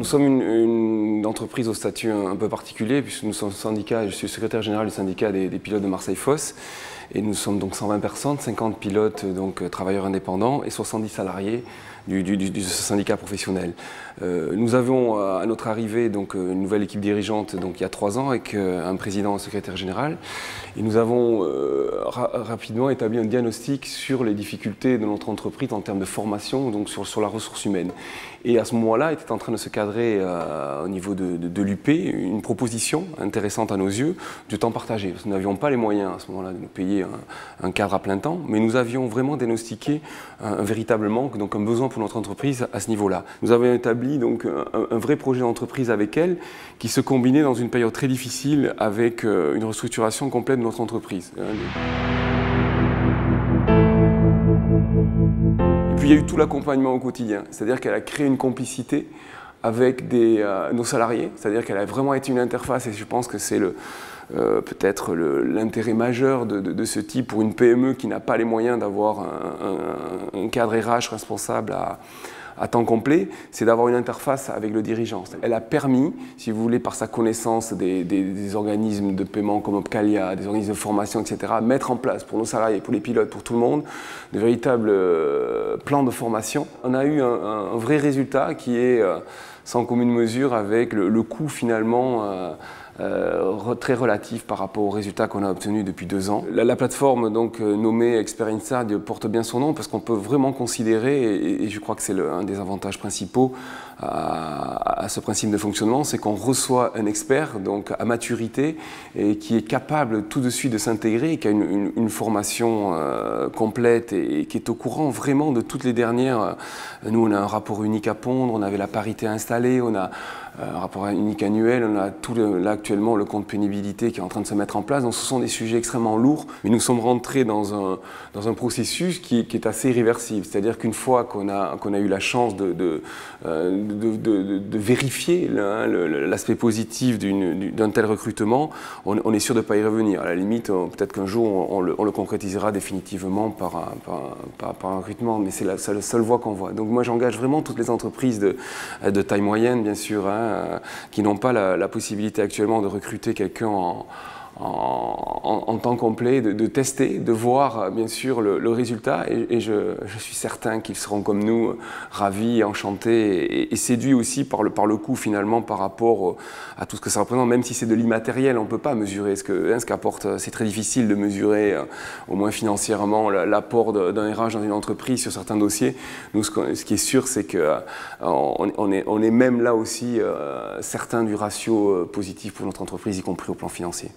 Nous sommes une entreprise au statut un peu particulier puisque nous sommes syndicat, je suis secrétaire général du syndicat des pilotes de Marseille-Fos et nous sommes donc 120 personnes, 50 pilotes donc travailleurs indépendants et 70 salariés de ce syndicat professionnel. Nous avons à notre arrivée donc une nouvelle équipe dirigeante donc il y a 3 ans avec un président et un secrétaire général et nous avons rapidement établi un diagnostic sur les difficultés de notre entreprise en termes de formation, donc sur la ressource humaine. Et à ce moment-là était en train de se cadrer au niveau de l'UP une proposition intéressante à nos yeux de temps partagé. Parce que nous n'avions pas les moyens à ce moment-là de nous payer un cadre à plein temps, mais nous avions vraiment diagnostiqué un véritable manque, donc un besoin pour notre entreprise à ce niveau-là. Nous avions établi donc un vrai projet d'entreprise avec elle qui se combinait dans une période très difficile avec une restructuration complète de notre entreprise. Et puis il y a eu tout l'accompagnement au quotidien, c'est-à-dire qu'elle a créé une complicité avec nos salariés, c'est-à-dire qu'elle a vraiment été une interface et je pense que c'est peut-être l'intérêt majeur de ce type pour une PME qui n'a pas les moyens d'avoir un cadre RH responsable à temps complet, c'est d'avoir une interface avec le dirigeant. Elle a permis, si vous voulez, par sa connaissance des organismes de paiement comme Opcalia, des organismes de formation, etc., mettre en place pour nos salariés, pour les pilotes, pour tout le monde, de véritables plans de formation. On a eu un vrai résultat qui est sans commune mesure avec le coût finalement très relatif par rapport aux résultats qu'on a obtenus depuis 2 ans. La plateforme donc nommée Experienza porte bien son nom parce qu'on peut vraiment considérer, et je crois que c'est un des avantages principaux à ce principe de fonctionnement, c'est qu'on reçoit un expert donc à maturité et qui est capable tout de suite de s'intégrer, qui a une formation complète et qui est au courant vraiment de toutes les dernières. Nous on a un rapport unique à pondre, on avait la parité installée, on a un rapport unique annuel, on a là actuellement le compte pénibilité qui est en train de se mettre en place, donc ce sont des sujets extrêmement lourds, mais nous sommes rentrés dans un processus qui est assez irréversible, c'est-à-dire qu'une fois qu'on a eu la chance de vérifier l'aspect positif d'un tel recrutement, on est sûr de ne pas y revenir. À la limite, peut-être qu'un jour on le concrétisera définitivement par un recrutement, mais c'est la seule voie qu'on voit. Donc moi j'engage vraiment toutes les entreprises de taille moyenne, bien sûr, qui n'ont pas la possibilité actuellement de recruter quelqu'un en temps complet, de tester, de voir bien sûr le résultat et je suis certain qu'ils seront comme nous ravis, enchantés et séduits aussi par le coût finalement par rapport à tout ce que ça représente, même si c'est de l'immatériel, on ne peut pas mesurer ce qu'apporte, c'est très difficile de mesurer au moins financièrement l'apport d'un RH dans une entreprise sur certains dossiers. Nous ce qui est sûr c'est qu'on est même là aussi certains du ratio positif pour notre entreprise, y compris au plan financier.